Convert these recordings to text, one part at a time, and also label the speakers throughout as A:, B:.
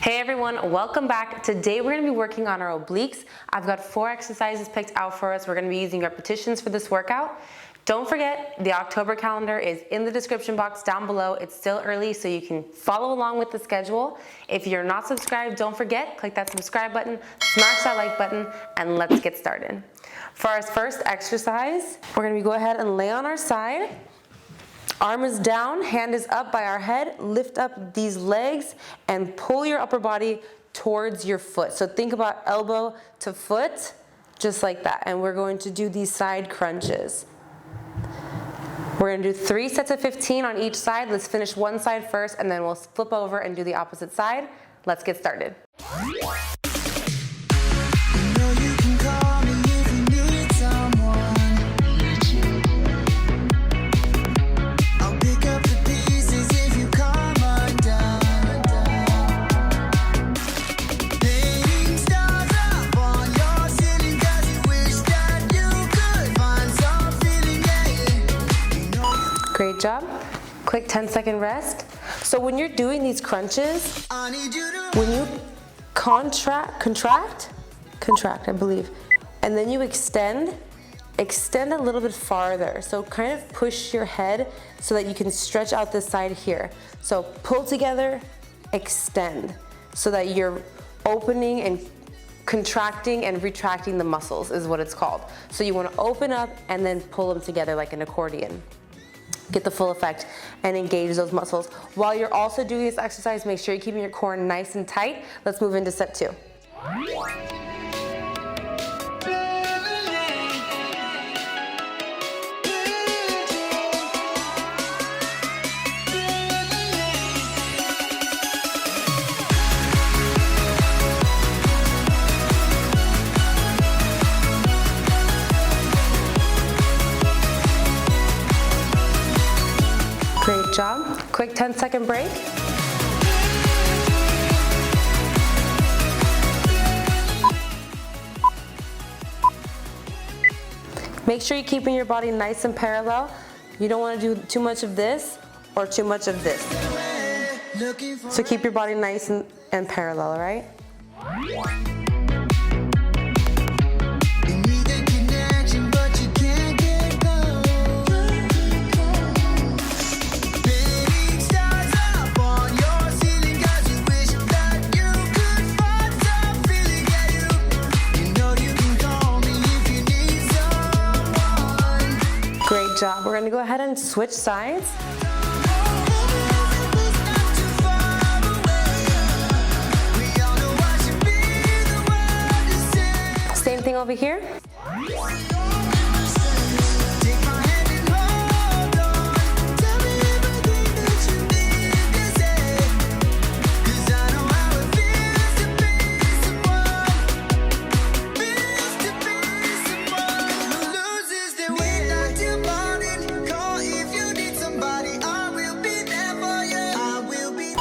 A: Hey everyone, welcome back. Today we're going to be working on our obliques. I've got 4 exercises picked out for us. We're going to be using repetitions for this workout. Don't forget, the October calendar is in the description box down below. It's still early, so you can follow along with the schedule. If you're not subscribed, don't forget, click that subscribe button, smash that like button, and let's get started. For our first exercise, we're going to go ahead and lay on our side. Arm is down, hand is up by our head. Lift up these legs and pull your upper body towards your foot. So think about elbow to foot, just like that. And we're going to do these side crunches. We're going to do 3 sets of 15 on each side. Let's finish one side first, and then we'll flip over and do the opposite side. Let's get started. Great job. Quick 10-second rest. So when you're doing these crunches, when you contract, I believe, and then you extend a little bit farther. So kind of push your head so that you can stretch out this side here. So pull together, extend, so that you're opening and contracting and retracting the muscles is what it's called. So you want to open up and then pull them together like an accordion. Get the full effect and engage those muscles. While you're also doing this exercise, make sure you're keeping your core nice and tight. Let's move into set 2. Great job. Quick 10-second break. Make sure you're keeping your body nice and parallel. You don't want to do too much of this or too much of this. So keep your body nice and parallel, all right? Great job. We're going to go ahead and switch sides. Same thing over here.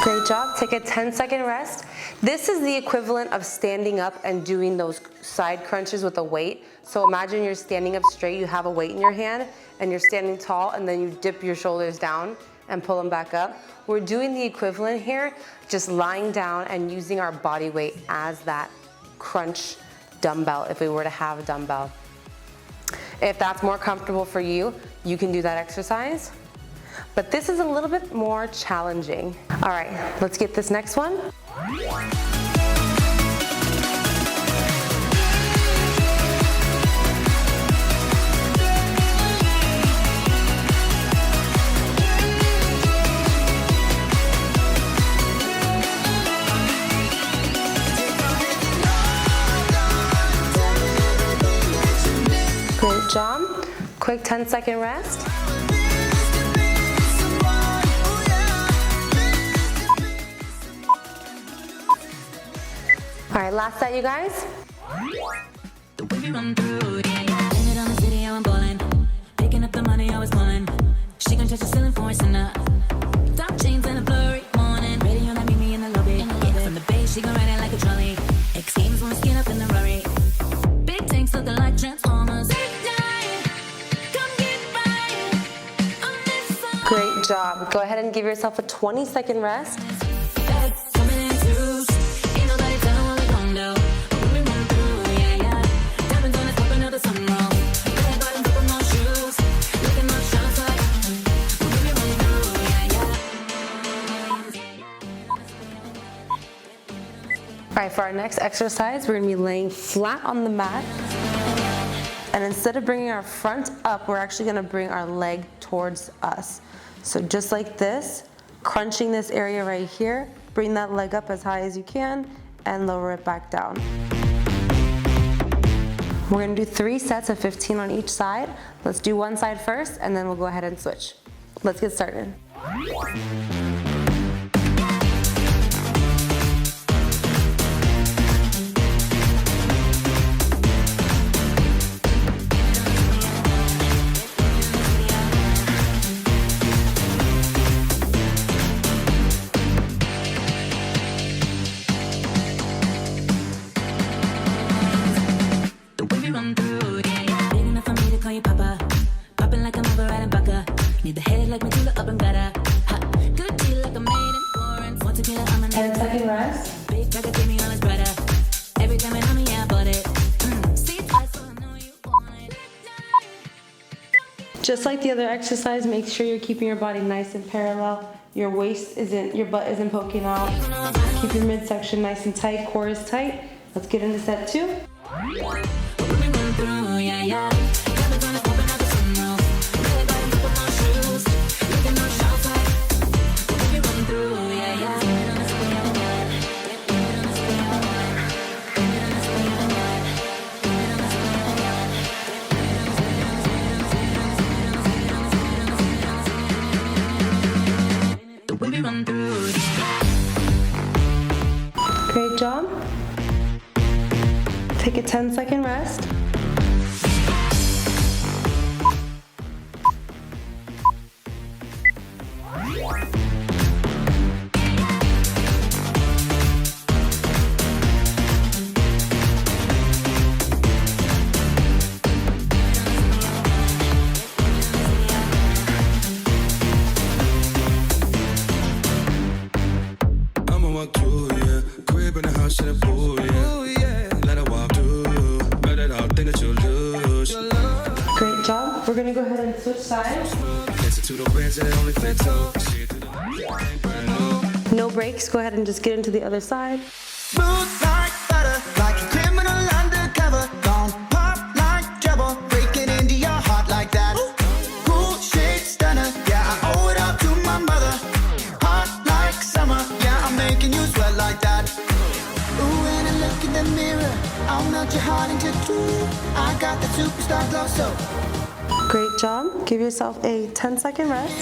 A: Great job. Take a 10-second rest. This is the equivalent of standing up and doing those side crunches with a weight. So imagine you're standing up straight, you have a weight in your hand, and you're standing tall, and then you dip your shoulders down and pull them back up. We're doing the equivalent here, just lying down and using our body weight as that crunch dumbbell, if we were to have a dumbbell. If that's more comfortable for you, you can do that exercise. But this is a little bit more challenging. All right, let's get this next one. Great job. Quick 10-second rest. All right, last set, you guys. The way we run through, yeah. Landed on the city, I'm ballin'. Picking up the money, I was pulling. She gon' touch the ceiling for us and top chains and a blurry morning. Ready on that, meet me in the lobby. Yeah, from the base, she gon' ride it like a trolley. X Games wanna skin up in the Rari. Big tanks looking like Transformers. Great job. Go ahead and give yourself a 20-second rest. All right, for our next exercise, we're gonna be laying flat on the mat. And instead of bringing our front up, we're actually gonna bring our leg towards us. So just like this, crunching this area right here, bring that leg up as high as you can and lower it back down. We're gonna do 3 sets of 15 on each side. Let's do one side first and then we'll go ahead and switch. Let's get started.
B: Need the head like Matilda up and got a good deal like a maiden Florence. Want to get I'm a
A: 10-second rest.
B: Big Gaga gave me all his brother. Every time it on me, I bought it. See it twice, so I know you want it.
A: Just like the other exercise, make sure you're keeping your body nice and parallel. Your waist isn't, your butt isn't poking out. Keep your midsection nice and tight, core is tight. Let's get into set 2. Great job. Take a 10-second rest. Great job. We're gonna go ahead and switch sides. No breaks. Go ahead and just get into the other side.
C: Smooth like butter, like a criminal undercover. Don't pop like trouble, breaking into your heart like that. Cool shade stunner, yeah, I owe it up to my mother. Hot like summer, yeah, I'm making you sweat like that. Ooh, when I look in the mirror, I'll melt your heart into two. I got the superstar glow, so
A: Great job. Give yourself a 10-second rest.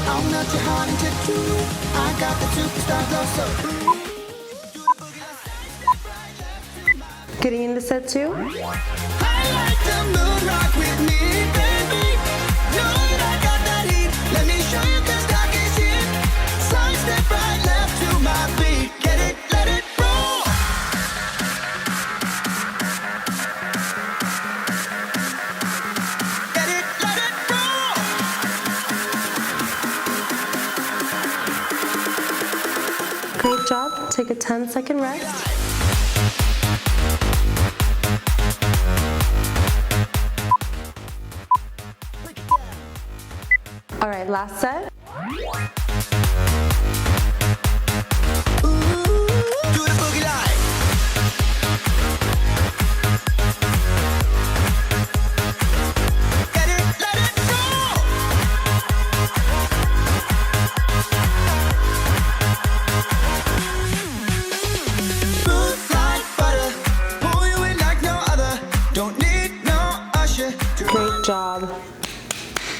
C: I'll melt your heart into two. I got the superstar glow, so
A: Getting into set 2.
C: I like the moon rock with me, baby. Know that I got that heat. Let me show you 'cause dark is here. Side step right, left to my beat. Get it, let it roll. Get it, let it roll.
A: Great job. Take a 10-second rest. All right, last set.
C: Ooh, do the boogie line. Get it, let it roll. Smooth like butter, pull you in like no other. Don't need no usher.
A: Great job.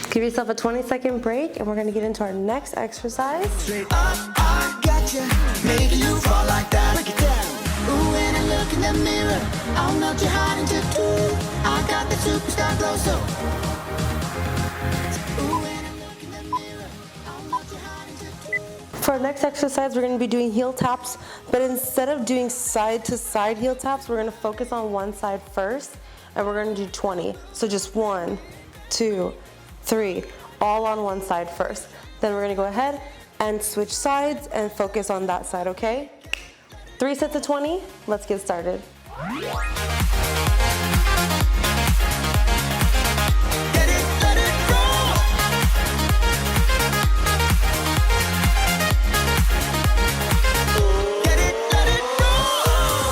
A: Give yourself a 20-second break and we're gonna get into our next exercise.
C: Straight up, I got you, making you fall like that. Break it down. Ooh, when I look in the mirror, I'll melt your heart into two. I got the superstar glow, so. Ooh, when I look in the mirror, I'll melt your heart into two.
A: For our next exercise, we're gonna be doing heel taps, but instead of doing side-to-side heel taps, we're gonna focus on one side first, and we're gonna do 20. So just 1, 2, 3, all on one side first. Then we're gonna go ahead and switch sides and focus on that side, okay? 3 sets of 20, let's get started.
C: Get it, let it roll. Get it, let it roll.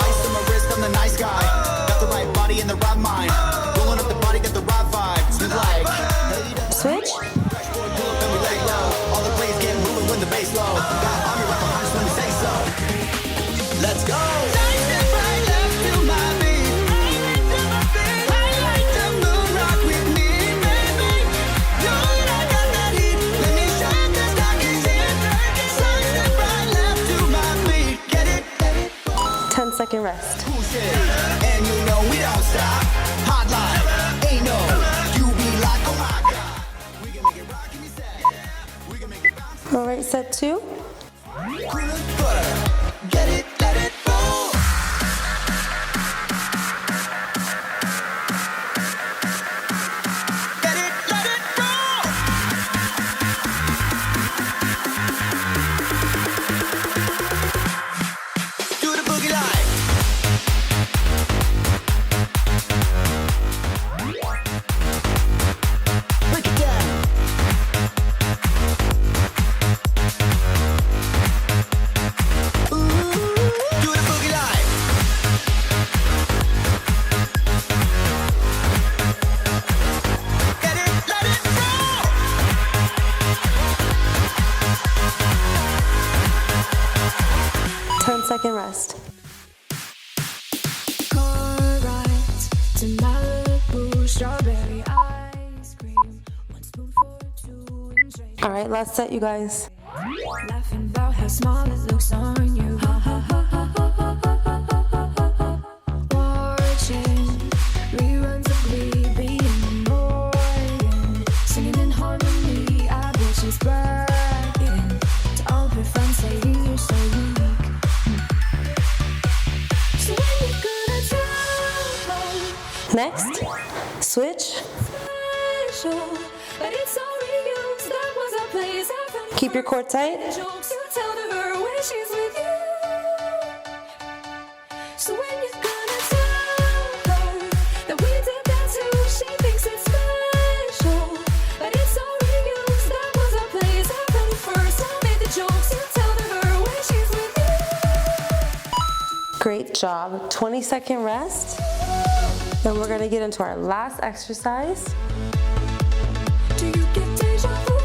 C: Let's go. Nice and right, left to my beat. I like the moon rock with me, baby. Know that I got that heat. Let me shine the stockings in. Nice and right, left to my beat. Get it, let it go.
A: 10-second rest.
C: Push it, and you know we don't stop. Hotline, ain't no. You be like, oh my God. We can make it rock, give me set. We can make it bounce.
A: All right, set 2.
C: Cool as butter. Get it, let it roll. Get it, let it roll.
A: 10-second rest.
B: Car rides to Malibu, strawberry ice cream, 1 spoon for 2 and drink.
A: All right, last set, you guys.
B: Laughing about how small it looks on you. Ha ha ha ha ha ha ha ha. Watching reruns of Glee, being annoying, singing in harmony. I bet she's bragging to all her friends, saying you're so unique. So when you gonna tell
A: Next, switch.
B: special, but it's all reused. That was a place I found.
A: Keep your core tight.
B: Jokes you tell to her when she's with you. So when you're gonna tell her that we did that too, she thinks it's special, but it's all reused. That was a place I found first. I made the jokes you tell to her when she's with you.
A: Great job. 20-second rest. Then we're gonna get into our last exercise.
B: Do you get deja vu?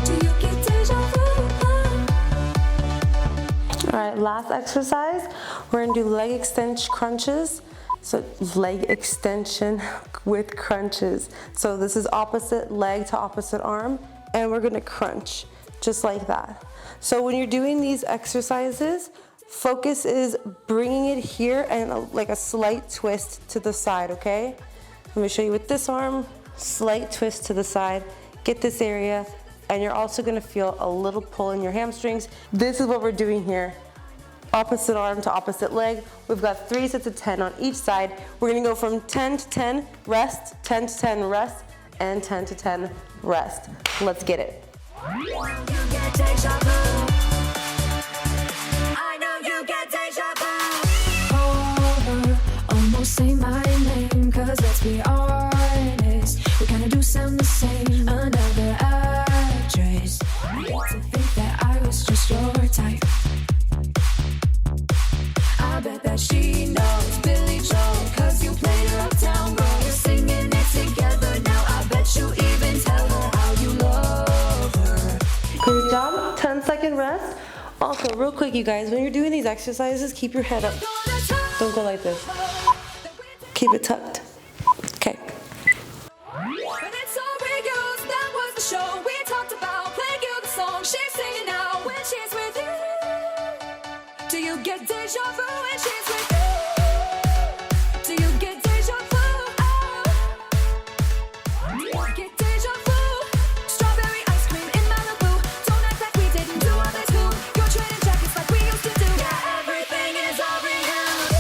B: Do you get deja vu?
A: All right, last exercise. We're gonna do leg extension crunches. So leg extension with crunches. So this is opposite leg to opposite arm, and we're gonna crunch just like that. So when you're doing these exercises, focus is bringing it here and like a slight twist to the side, okay? Let me show you with this arm, slight twist to the side, get this area, and you're also gonna feel a little pull in your hamstrings. This is what we're doing here. Opposite arm to opposite leg. We've got 3 sets of 10 on each side. We're gonna go from 10 to 10, rest, 10 to 10, rest, and 10 to 10, rest. Let's get it.
B: You get deja vu. I know you get deja vu. Call her, almost say my name, 'cause let's be honest, we kinda do sound the same. Another address. I hate to think that I was just your type. I bet that she knows Billy Joel, 'cause you played her uptown girl. You're singing it together now. I bet you even tell her how you love her.
A: Great job. 10-second rest. Also, real quick, you guys, when you're doing these exercises, keep your head up. Don't go like this. Keep it tucked. Okay.
B: But it's all reused. That was the show we talked about. Playing you the song she's singing now when she's with you. Do you get deja vu when she's with you? Do you get deja vu? Do you get deja vu? Strawberry ice cream in Malibu. Don't act like we didn't do all that too. You're trading jackets like we used to do. Yeah, everything is all reused.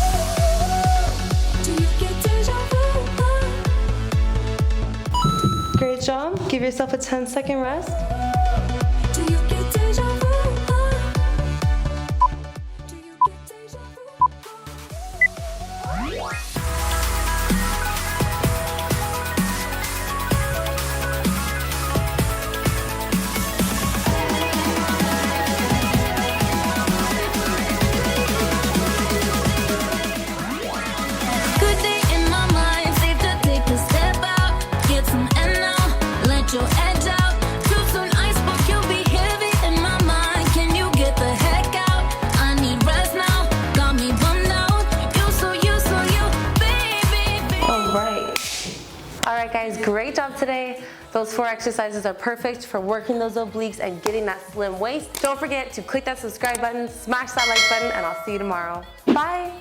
B: Do you get deja vu?
A: Great job. Give yourself a 10-second rest.
B: Do you get deja vu? Do you get deja vu? Good day in my mind, safe to take a step out, get some air now, let your edge out. Too soon
A: job today. Those 4 exercises are perfect for working those obliques and getting that slim waist. Don't forget to click that subscribe button, smash that like button, and I'll see you tomorrow. Bye.